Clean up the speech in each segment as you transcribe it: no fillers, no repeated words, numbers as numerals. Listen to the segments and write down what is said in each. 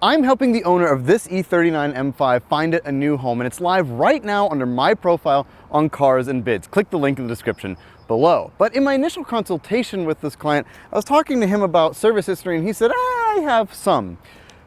I'm helping the owner of this E39 M5 find it a new home, and it's live right now under my profile on Cars and Bids. Click the link in the description below. But in my initial consultation with this client, I was talking to him about service history, and he said, I have some.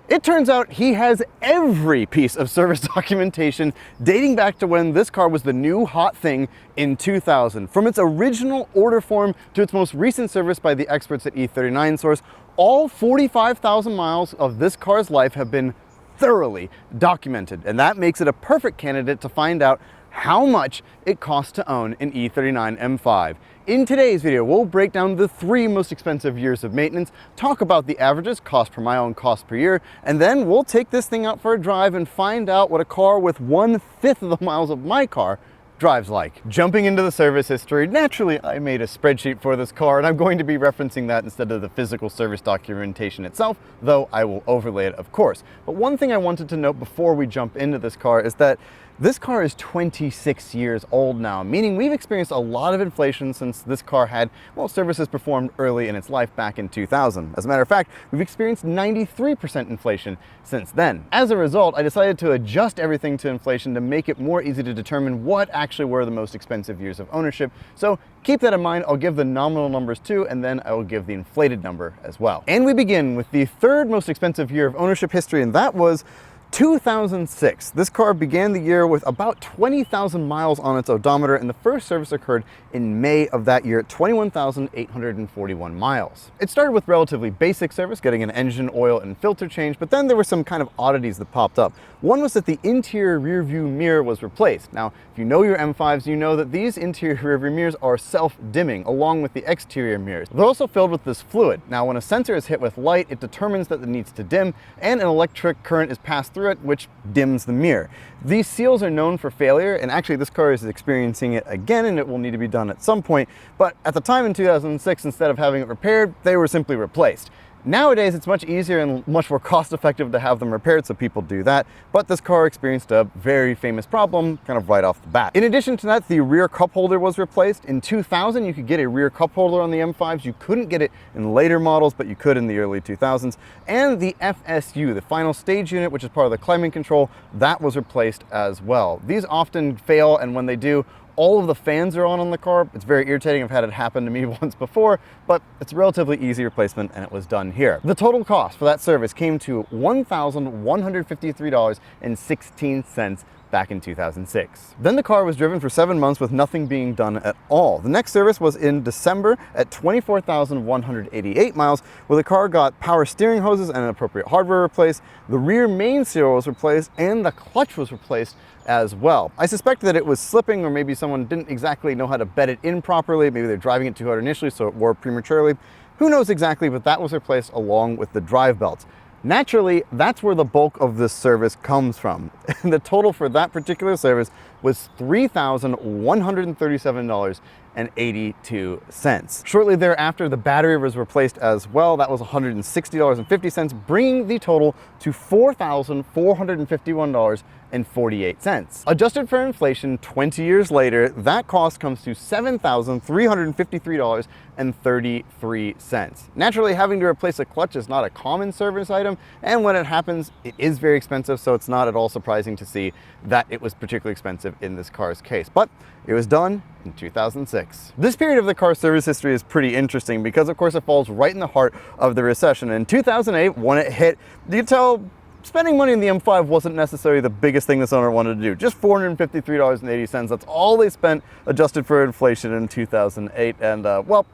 It turns out he has every piece of service documentation dating back to when this car was the new hot thing in 2000. From its original order form to its most recent service by the experts at E39 Source, all 45,000 miles of this car's life have been thoroughly documented, and that makes it a perfect candidate to find out how much it costs to own an E39 M5. In today's video, we'll break down the 3 most expensive years of maintenance, talk about the averages, cost per mile and cost per year, and then we'll take this thing out for a drive and find out what a car with 1/5 of the miles of my car drives like. Jumping into the service history, naturally I made a spreadsheet for this car, and I'm going to be referencing that instead of the physical service documentation itself, though I will overlay it, of course. But one thing I wanted to note before we jump into this car is that this car is 26 years old now, meaning we've experienced a lot of inflation since this car had, well, services performed early in its life back in 2000. As a matter of fact, we've experienced 93% inflation since then. As a result, I decided to adjust everything to inflation to make it more easy to determine what actually were the most expensive years of ownership. So keep that in mind. I'll give the nominal numbers too, and then I will give the inflated number as well. And we begin with the 3rd most expensive year of ownership history, and that was 2006. This car began the year with about 20,000 miles on its odometer, and the first service occurred in May of that year at 21,841 miles. It started with relatively basic service, getting an engine, oil, and filter change, but then there were some kind of oddities that popped up. One was that the interior rear view mirror was replaced. Now, if you know your M5s, you know that these interior rear view mirrors are self-dimming, along with the exterior mirrors. They're also filled with this fluid. Now, when a sensor is hit with light, it determines that it needs to dim, and an electric current is passed through it, which dims the mirror. These seals are known for failure, and actually this car is experiencing it again, and it will need to be done at some point. But at the time in 2006, instead of having it repaired, they were simply replaced. Nowadays, it's much easier and much more cost-effective to have them repaired, so people do that. But this car experienced a very famous problem kind of right off the bat. In addition to that, the rear cup holder was replaced. In 2000, you could get a rear cup holder on the M5s. You couldn't get it in later models, but you could in the early 2000s. And the FSU, the final stage unit, which is part of the climate control, that was replaced as well. These often fail, and when they do, all of the fans are on the car. It's very irritating. I've had it happen to me once before, but it's a relatively easy replacement, and it was done here. The total cost for that service came to $1,153.16 back in 2006. Then the car was driven for 7 months with nothing being done at all. The next service was in December at 24,188 miles, where the car got power steering hoses and appropriate hardware replaced, the rear main seal was replaced, and the clutch was replaced as well. I suspect that it was slipping, or maybe someone didn't exactly know how to bed it in properly. Maybe they're driving it too hard initially, so it wore prematurely. Who knows exactly, but that was replaced along with the drive belts. Naturally, that's where the bulk of this service comes from. And the total for that particular service was $3,137.82. Shortly thereafter, the battery was replaced as well. That was $160.50, bringing the total to $4,451.48. Adjusted for inflation 20 years later, that cost comes to $7,353.33. Naturally, having to replace a clutch is not a common service item, and when it happens, it is very expensive, so it's not at all surprising to see that it was particularly expensive in this car's case. But it was done in 2006. This period of the car's service history is pretty interesting because, of course, it falls right in the heart of the recession. In 2008, when it hit, you could tell spending money in the M5 wasn't necessarily the biggest thing this owner wanted to do. Just $453.80. That's all they spent adjusted for inflation in 2008. And well,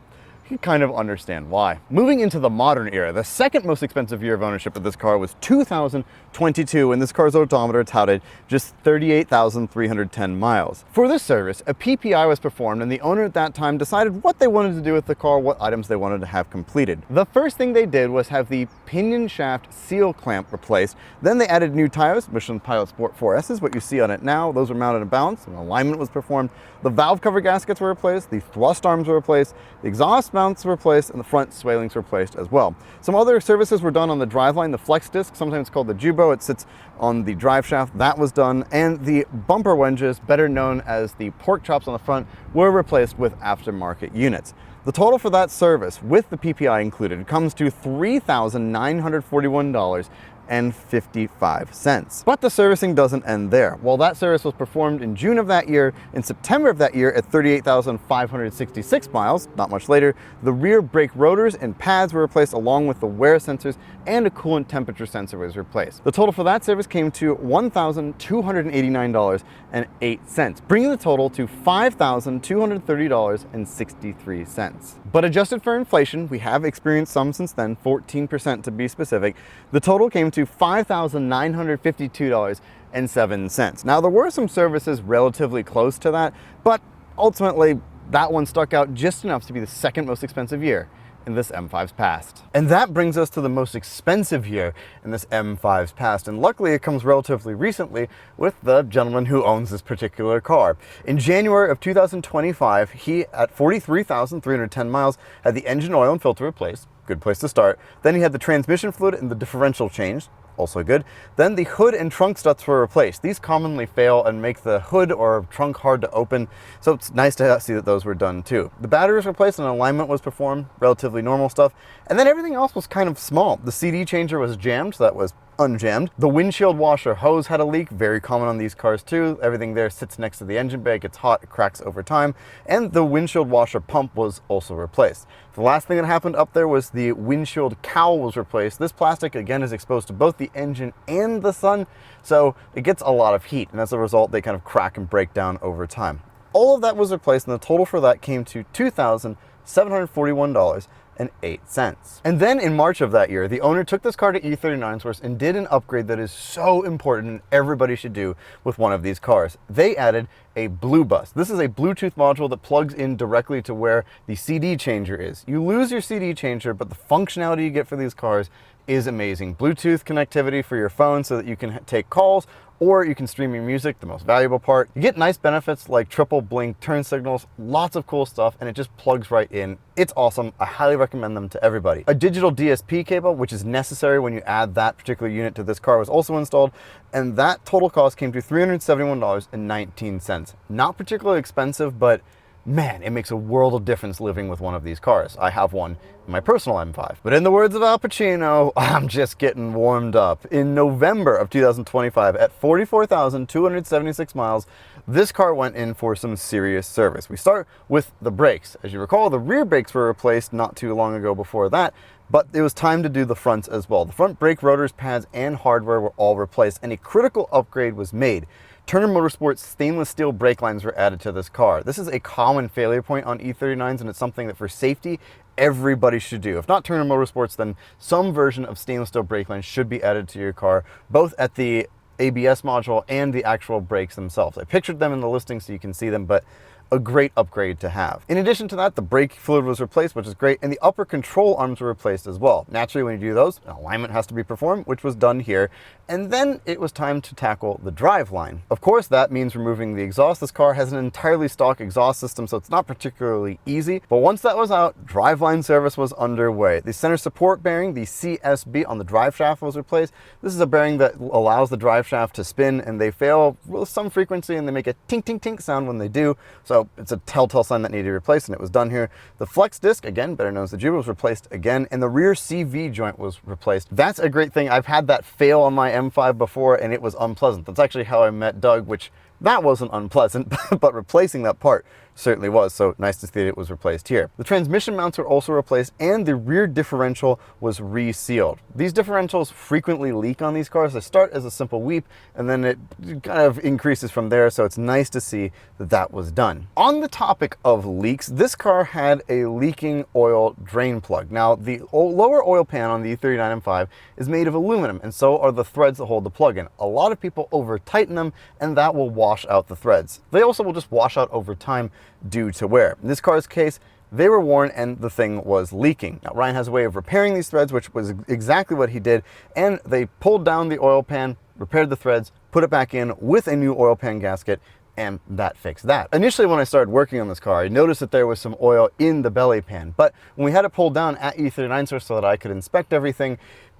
you kind of understand why. Moving into the modern era, the 2nd most expensive year of ownership of this car was 2022, and this car's odometer touted just 38,310 miles. For this service, a PPI was performed, and the owner at that time decided what they wanted to do with the car, what items they wanted to have completed. The first thing they did was have the pinion shaft seal clamp replaced. Then they added new tires, Michelin Pilot Sport 4S's, what you see on it now. Those were mounted in balance, and alignment was performed. The valve cover gaskets were replaced, the thrust arms were replaced, the exhaust mounts were replaced, and the front swalings were replaced as well. Some other services were done on the driveline. The flex disc, sometimes called the Jubo, it sits on the drive shaft, that was done, and the bumper wedges, better known as the pork chops on the front, were replaced with aftermarket units. The total for that service, with the PPI included, comes to $3,941 But the servicing doesn't end there. While that service was performed in June of that year, in September of that year at 38,566 miles, not much later, the rear brake rotors and pads were replaced along with the wear sensors, and a coolant temperature sensor was replaced. The total for that service came to $1,289.08, bringing the total to $5,230.63. But adjusted for inflation, we have experienced some since then, 14% to be specific, the total came to $5,952.07. Now, there were some services relatively close to that, but ultimately that one stuck out just enough to be the second most expensive year in this M5's past. And that brings us to the most expensive year in this M5's past, and luckily it comes relatively recently with the gentleman who owns this particular car. In January of 2025, he, at 43,310 miles, had the engine oil and filter replaced. Good place to start. Then he had the transmission fluid and the differential changed. Also good. Then the hood and trunk struts were replaced. These commonly fail and make the hood or trunk hard to open, so it's nice to see that those were done too. The battery was replaced and alignment was performed, relatively normal stuff, and then everything else was kind of small. The CD changer was jammed, so that was unjammed. The windshield washer hose had a leak, very common on these cars too. Everything there sits next to the engine bay, gets hot, it cracks over time, and the windshield washer pump was also replaced. The last thing that happened up there was the windshield cowl was replaced. This plastic, again, is exposed to both the engine and the sun, so it gets a lot of heat, and as a result, they kind of crack and break down over time. All of that was replaced, and the total for that came to $2,741.08. And then in March of that year, the owner took this car to E39 source and did an upgrade that is so important and everybody should do with one of these cars. They added a Blue Bus. This is a Bluetooth module that plugs in directly to where the CD changer is. You lose your CD changer, but the functionality you get for these cars is amazing. Bluetooth connectivity for your phone so that you can take calls, or you can stream your music, the most valuable part. You get nice benefits like triple blink turn signals, lots of cool stuff, and it just plugs right in. It's awesome. I highly recommend them to everybody. A digital DSP cable, which is necessary when you add that particular unit to this car, was also installed, and that total cost came to $371.19. Not particularly expensive, but man, it makes a world of difference living with one of these cars. I have one in my personal M5. But in the words of Al Pacino, I'm just getting warmed up. In November of 2025, at 44,276 miles, this car went in for some serious service. We start with the brakes. As you recall, the rear brakes were replaced not too long ago before that, but it was time to do the fronts as well. The front brake rotors, pads, and hardware were all replaced, and a critical upgrade was made. Turner Motorsports stainless steel brake lines were added to this car. This is a common failure point on E39s, and it's something that for safety, everybody should do. If not Turner Motorsports, then some version of stainless steel brake lines should be added to your car, both at the ABS module and the actual brakes themselves. I pictured them in the listing so you can see them, but a great upgrade to have. In addition to that, the brake fluid was replaced, which is great, and the upper control arms were replaced as well. Naturally, when you do those, an alignment has to be performed, which was done here, and then it was time to tackle the drive line. Of course, that means removing the exhaust. This car has an entirely stock exhaust system, so it's not particularly easy, but once that was out, driveline service was underway. The center support bearing, the CSB on the drive shaft, was replaced. This is a bearing that allows the drive shaft to spin, and they fail with some frequency, and they make a tink, tink, tink sound when they do, so it's a telltale sign that needed to be replaced, and it was done here. The flex disc, again, better known as the Juba, was replaced again, and the rear CV joint was replaced. That's a great thing. I've had that fail on my M5 before, and it was unpleasant. That's actually how I met Doug, which that wasn't unpleasant, but replacing that part certainly was, so nice to see it was replaced here. The transmission mounts were also replaced, and the rear differential was resealed. These differentials frequently leak on these cars. They start as a simple weep, and then it kind of increases from there, so it's nice to see that that was done. On the topic of leaks, this car had a leaking oil drain plug. Now, the lower oil pan on the E39 M5 is made of aluminum, and so are the threads that hold the plug in. A lot of people over-tighten them, and that will wash out the threads. They also will just wash out over time due to wear. In this car's case, they were worn and the thing was leaking. Now, Ryan has a way of repairing these threads, which was exactly what he did, and they pulled down the oil pan, repaired the threads, put it back in with a new oil pan gasket, and that fixed that. Initially, when I started working on this car, I noticed that there was some oil in the belly pan, but when we had it pulled down at E39 source so that I could inspect everything,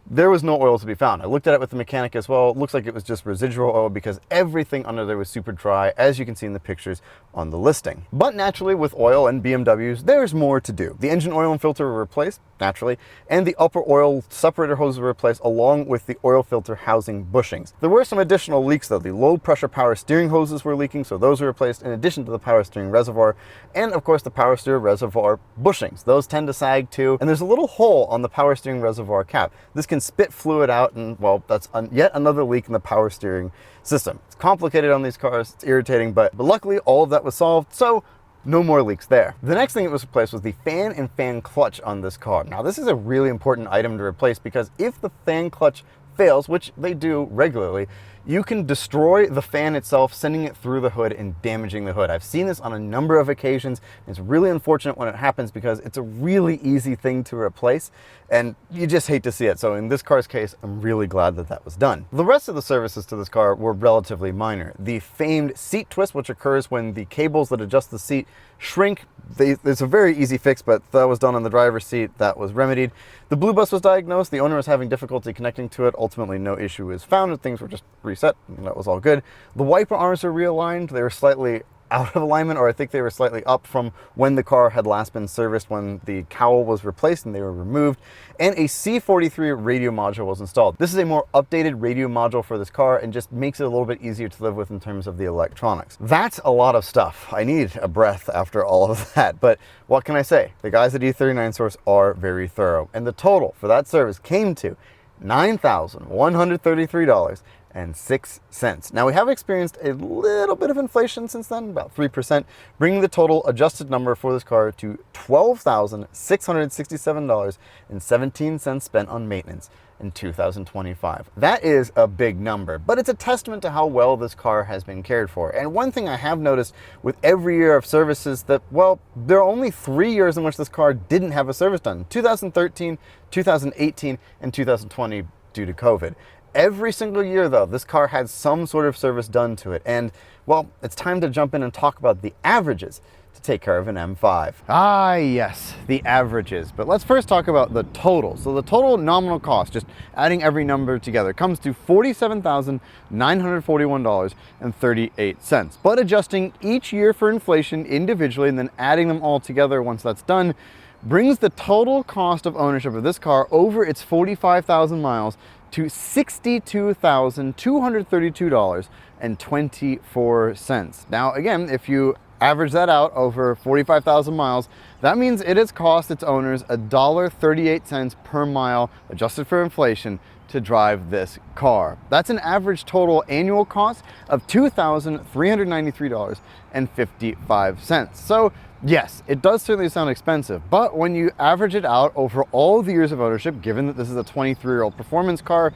there was no oil to be found. I looked at it with the mechanic as well. It looks like it was just residual oil because everything under there was super dry, as you can see in the pictures on the listing. But naturally, with oil and BMWs, there's more to do. The engine oil and filter were replaced, naturally, and the upper oil separator hoses were replaced along with the oil filter housing bushings. There were some additional leaks though. The low pressure power steering hoses were leaking, so those were replaced in addition to the power steering reservoir, and of course the power steering reservoir bushings. Those tend to sag too, and there's a little hole on the power steering reservoir cap. This can spit fluid out, and well, that's yet another leak in the power steering system. It's complicated on these cars, it's irritating, but luckily all of that was solved, so no more leaks there. The next thing that was replaced was the fan and fan clutch on this car. Now this is a really important item to replace because if the fan clutch fails, which they do regularly, you can destroy the fan itself, sending it through the hood and damaging the hood. I've seen this on a number of occasions. It's really unfortunate when it happens because it's a really easy thing to replace and you just hate to see it. So in this car's case, I'm really glad that that was done. The rest of the services to this car were relatively minor. The famed seat twist, which occurs when the cables that adjust the seat shrink, it's a very easy fix, but that was done on the driver's seat. That was remedied. The blue bus was diagnosed. The owner was having difficulty connecting to it. Ultimately, no issue was found and things were just reset, and that was all good. The wiper arms are realigned. They were slightly out of alignment, or I think they were slightly up from when the car had last been serviced, when the cowl was replaced and they were removed, and a C43 radio module was installed. This is a more updated radio module for this car and just makes it a little bit easier to live with in terms of the electronics. That's a lot of stuff. I need a breath after all of that, but what can I say? The guys at E39 Source are very thorough, and the total for that service came to $9,133.06. Now we have experienced a little bit of inflation since then, about 3%, bringing the total adjusted number for this car to $12,667.17 spent on maintenance in 2025. That is a big number, but it's a testament to how well this car has been cared for. And one thing I have noticed with every year of services that, well, there are only 3 years in which this car didn't have a service done: 2013, 2018, and 2020 due to COVID. Every single year, though, this car had some sort of service done to it. And, well, it's time to jump in and talk about the averages to take care of an M5. Ah, yes, the averages. But let's first talk about the total. So the total nominal cost, just adding every number together, comes to $47,941.38. But adjusting each year for inflation individually and then adding them all together once that's done, brings the total cost of ownership of this car over its 45,000 miles to $62,232.24. Now, again, if you average that out over 45,000 miles, that means it has cost its owners $1.38 per mile, adjusted for inflation, to drive this car. That's an average total annual cost of $2,393.55. So yes, it does certainly sound expensive, but when you average it out over all the years of ownership, given that this is a 23-year-old performance car,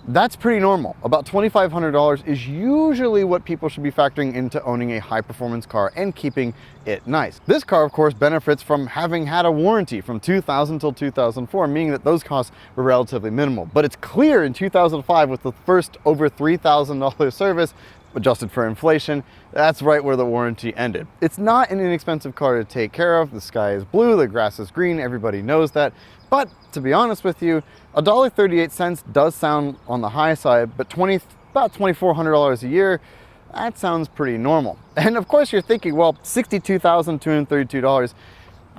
that's pretty normal. About $2,500 is usually what people should be factoring into owning a high-performance car and keeping it nice. This car, of course, benefits from having had a warranty from 2000 till 2004, meaning that those costs were relatively minimal. But it's clear in 2005, with the first over $3,000 service, adjusted for inflation, that's right where the warranty ended. It's not an inexpensive car to take care of. The sky is blue, the grass is green, everybody knows that. But to be honest with you, $1.38 does sound on the high side, but about $2,400 a year, that sounds pretty normal. And of course you're thinking, well, $62,232,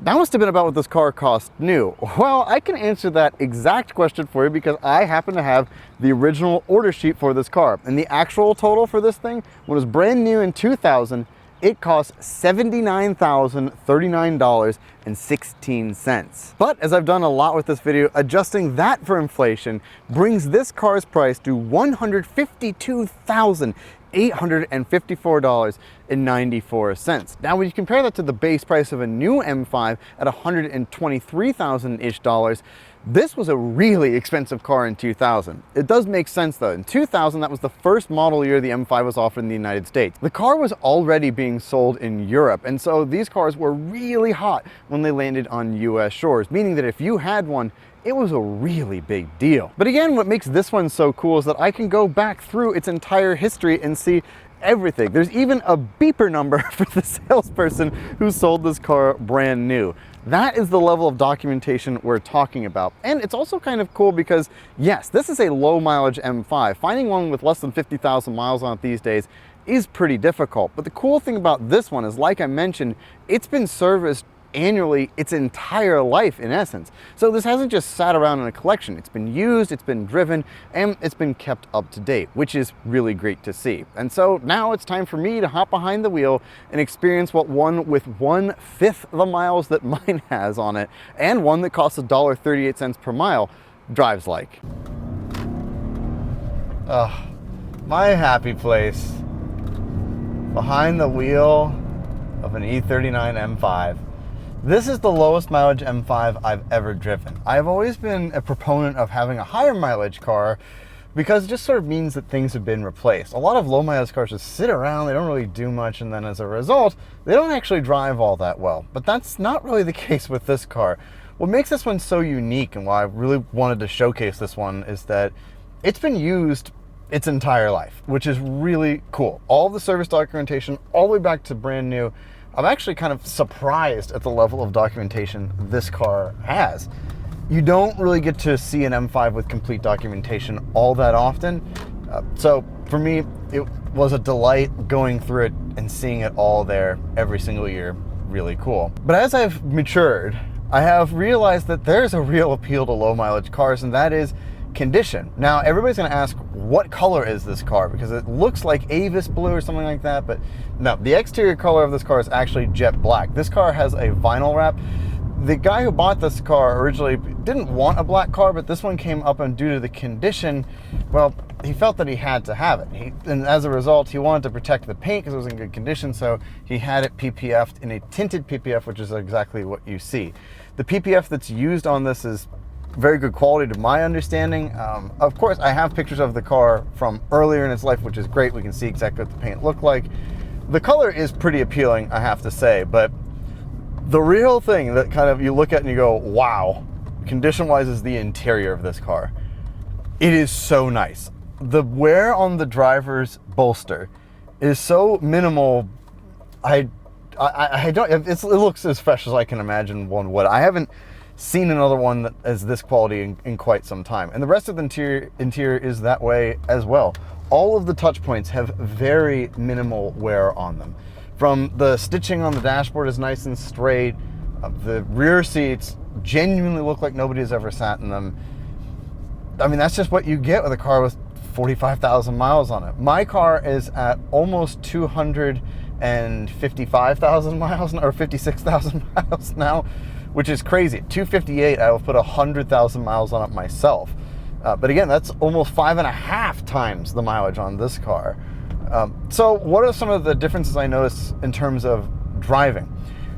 that must have been about what this car cost new. Well, I can answer that exact question for you because I happen to have the original order sheet for this car. And the actual total for this thing, when it was brand new in 2000, it cost $79,039.16. But as I've done a lot with this video, adjusting that for inflation brings this car's price to $152,854.94. Now, when you compare that to the base price of a new M5 at $123,000-ish, this was a really expensive car in 2000. It does make sense though. In 2000, that was the first model year the M5 was offered in the United States. The car was already being sold in Europe, and so these cars were really hot when they landed on US shores, meaning that if you had one, it was a really big deal. But again, what makes this one so cool is that I can go back through its entire history and see everything. There's even a beeper number for the salesperson who sold this car brand new. That is the level of documentation we're talking about. And it's also kind of cool because, yes, this is a low mileage M5. Finding one with less than 50,000 miles on it these days is pretty difficult. But the cool thing about this one is, like I mentioned, it's been serviced annually its entire life in essence. So this hasn't just sat around in a collection. It's been used, it's been driven, and it's been kept up to date, which is really great to see. And so now it's time for me to hop behind the wheel and experience what one with 1/5 the miles that mine has on it, and one that costs $1.38 per mile, drives like. My happy place. Behind the wheel of an E39 M5. This is the lowest mileage M5 I've ever driven. I've always been a proponent of having a higher mileage car because it just sort of means that things have been replaced. A lot of low mileage cars just sit around, they don't really do much, and then as a result, they don't actually drive all that well. But that's not really the case with this car. What makes this one so unique, and why I really wanted to showcase this one, is that it's been used its entire life, which is really cool. All the service documentation, all the way back to brand new. I'm actually kind of surprised at the level of documentation this car has. You don't really get to see an M5 with complete documentation all that often. So for me, it was a delight going through it and seeing it all there every single year. Really cool. But as I've matured, I have realized that there's a real appeal to low mileage cars, and that is condition. Now, everybody's gonna ask, what color is this car? Because it looks like Avis blue or something like that, but no, the exterior color of this car is actually jet black. This car has a vinyl wrap. The guy who bought this car originally didn't want a black car, but this one came up, and due to the condition, well, he felt that he had to have it. And as a result, he wanted to protect the paint because it was in good condition, so he had it PPF'd in a tinted PPF, which is exactly what you see. The PPF that's used on this is very good quality to my understanding. Of course, I have pictures of the car from earlier in its life, which is great. We can see exactly what the paint looked like. The color is pretty appealing, I have to say, but the real thing that kind of you look at and you go, wow, condition-wise, is the interior of this car. It is so nice. The wear on the driver's bolster is so minimal. I don't, it looks as fresh as I can imagine one would. I haven't seen another one that is this quality in quite some time. And the rest of the interior is that way as well. All of the touch points have very minimal wear on them. From the stitching on the dashboard is nice and straight. The rear seats genuinely look like nobody has ever sat in them. I mean, that's just what you get with a car with 45,000 miles on it. My car is at almost 255,000 miles, or 56,000 miles now, which is crazy. At 258, I will put 100,000 miles on it myself. But again, that's almost 5.5 times the mileage on this car. So what are some of the differences I notice in terms of driving?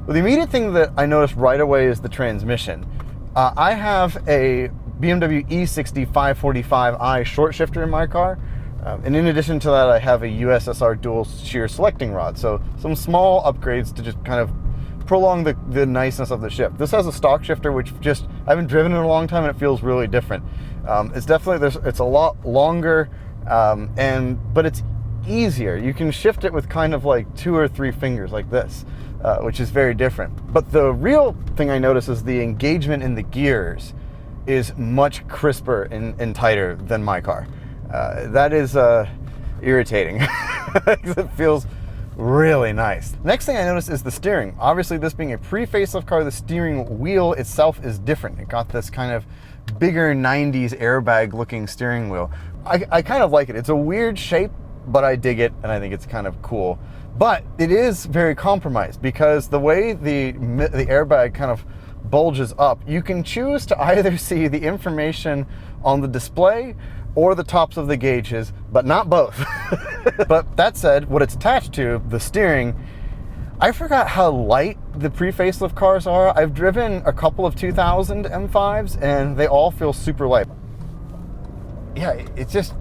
Well, the immediate thing that I noticed right away is the transmission. I have a BMW E60 545i short shifter in my car. And in addition to that, I have a USSR dual shear selecting rod. So some small upgrades to just kind of prolong the niceness of the shift. This has a stock shifter, which just, I haven't driven in a long time and it feels really different. It's definitely, it's a lot longer, but it's easier. You can shift it with kind of like 2 or 3 fingers like this, which is very different. But the real thing I notice is the engagement in the gears is much crisper and tighter than my car. That is irritating because it feels really nice. Next thing I noticed is the steering. Obviously, this being a pre-facelift car, the steering wheel itself is different. It got this kind of bigger 90s airbag looking steering wheel. I kind of like it. It's a weird shape, but I dig it and I think it's kind of cool. But it is very compromised because the way the airbag kind of bulges up, you can choose to either see the information on the display or the tops of the gauges, but not both. But that said, what it's attached to, the steering, I forgot how light the pre-facelift cars are. I've driven a couple of 2000 M5s and they all feel super light. Yeah, it's just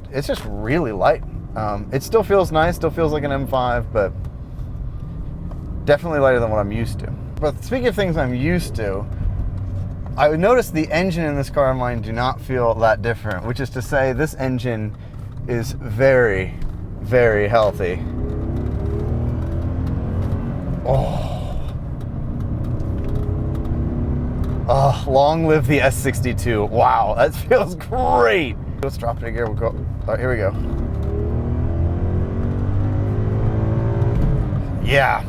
really light. It still feels nice, still feels like an M5, but definitely lighter than what I'm used to. But speaking of things I'm used to, I would notice the engine in this car of mine do not feel that different, which is to say this engine is very, very healthy. Oh. Oh, long live the S62. Wow, that feels great. Let's drop it in gear. We'll go. All right, here we go. Yeah,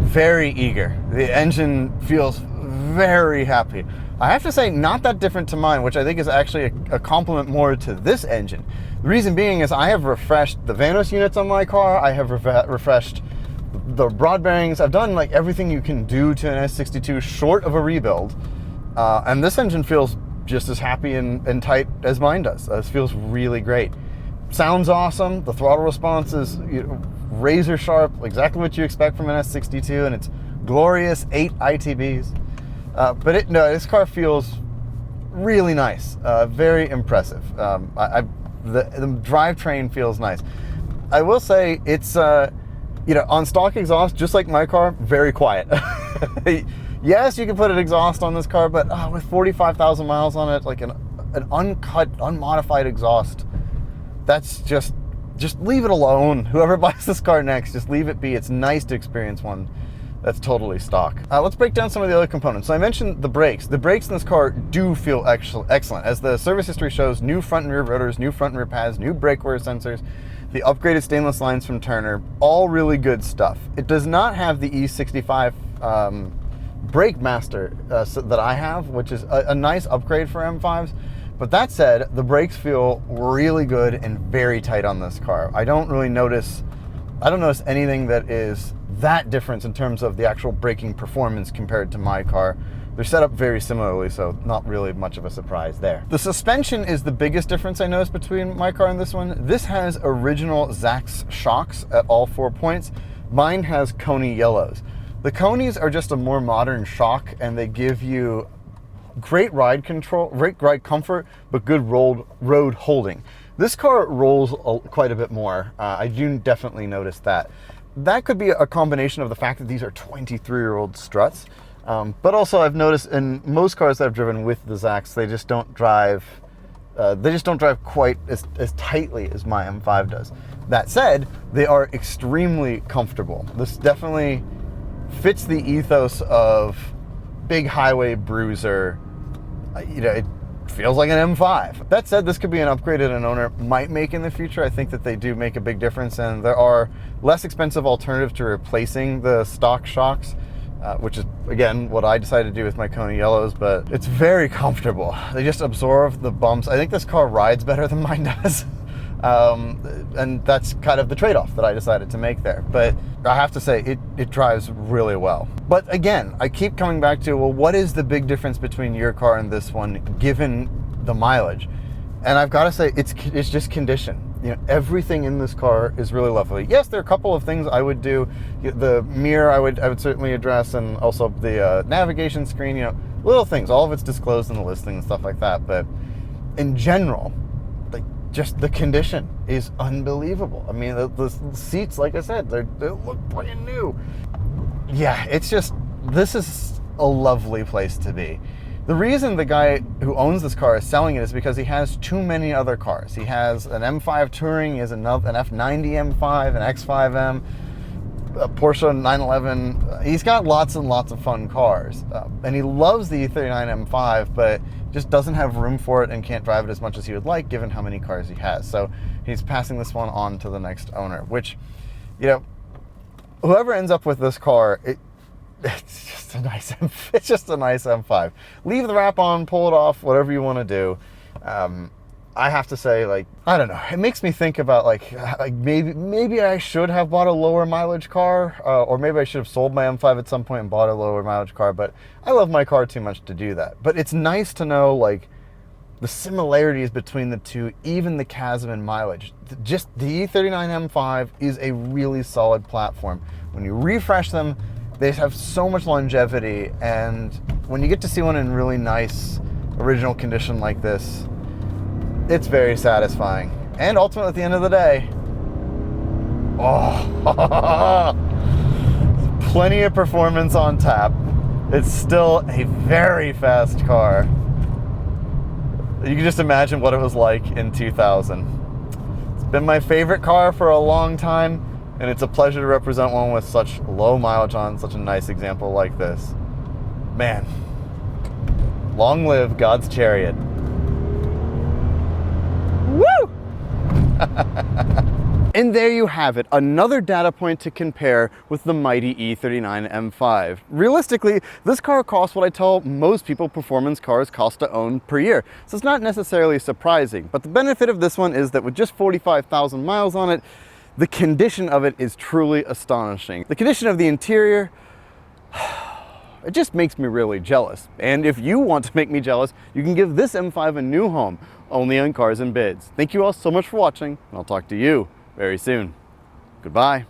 very eager. The engine feels very happy. I have to say, not that different to mine, which I think is actually a compliment more to this engine. The reason being is I have refreshed the Vanos units on my car. I have refreshed the rod bearings. I've done like everything you can do to an S62 short of a rebuild. And this engine feels just as happy and tight as mine does. This feels really great. Sounds awesome. The throttle response is razor sharp, exactly what you expect from an S62, and it's glorious 8 ITBs. But this car feels really nice, very impressive. The drivetrain feels nice. I will say it's, on stock exhaust, just like my car, very quiet. Yes, you can put an exhaust on this car, but with 45,000 miles on it, like an uncut, unmodified exhaust, that's just leave it alone. Whoever buys this car next, just leave it be. It's nice to experience one that's totally stock. Let's break down some of the other components. So I mentioned the brakes. The brakes in this car do feel excellent. As the service history shows, new front and rear rotors, new front and rear pads, new brake wear sensors, the upgraded stainless lines from Turner, all really good stuff. It does not have the E65 brake master that I have, which is a nice upgrade for M5s. But that said, the brakes feel really good and very tight on this car. I don't notice anything that is that difference in terms of the actual braking performance compared to my car. They're set up very similarly, so not really much of a surprise there. The suspension is the biggest difference I noticed between my car and this one. This has original Zax shocks at all 4 points. Mine has Koni yellows. The Konis are just a more modern shock, and they give you great ride control, great ride comfort, but good road holding. This car rolls quite a bit more. I do definitely notice that. That could be a combination of the fact that these are 23-year-old struts, but also I've noticed in most cars that I've driven with the Zax, they just don't drive quite as tightly as my M5 does. That said, they are extremely comfortable. This definitely fits the ethos of big highway bruiser. It feels like an M5. That said, this could be an upgrade that an owner might make in the future. I think that they do make a big difference, and there are less expensive alternatives to replacing the stock shocks, which is, again, what I decided to do with my Koni yellows, but it's very comfortable. They just absorb the bumps. I think this car rides better than mine does. And that's kind of the trade-off that I decided to make there. But I have to say, it drives really well. But again, I keep coming back to, well, what is the big difference between your car and this one, given the mileage? And I've got to say, it's just condition. Everything in this car is really lovely. Yes, there are a couple of things I would do. The mirror I would certainly address, and also the navigation screen, little things. All of it's disclosed in the listing and stuff like that. But in general, just the condition is unbelievable. I mean, the seats, like I said, they look brand new. Yeah, this is a lovely place to be. The reason the guy who owns this car is selling it is because he has too many other cars. He has an M5 Touring, he has an F90 M5, an X5M, a Porsche 911. He's got lots and lots of fun cars. And he loves the E39 M5, but just doesn't have room for it and can't drive it as much as he would like, given how many cars he has. So he's passing this one on to the next owner, which, whoever ends up with this car, it's just a nice M5. Leave the wrap on, pull it off, whatever you want to do. I have to say, I don't know. It makes me think about maybe I should have bought a lower mileage car, or maybe I should have sold my M5 at some point and bought a lower mileage car. But I love my car too much to do that. But it's nice to know the similarities between the two, even the chasm in mileage. Just the E39 M5 is a really solid platform. When you refresh them, they have so much longevity, and when you get to see one in really nice original condition like this, it's very satisfying. And ultimately, at the end of the day, plenty of performance on tap. It's still a very fast car. You can just imagine what it was like in 2000. It's been my favorite car for a long time, and it's a pleasure to represent one with such low mileage on such a nice example like this. Man, Long live God's Chariot. Woo! And there you have it, another data point to compare with the mighty E39 M5. Realistically, this car costs what I tell most people performance cars cost to own per year, so it's not necessarily surprising. But the benefit of this one is that with just 45,000 miles on it, the condition of it is truly astonishing. The condition of the interior, it just makes me really jealous. And if you want to make me jealous, you can give this M5 a new home, only on Cars and Bids. Thank you all so much for watching, and I'll talk to you very soon. Goodbye.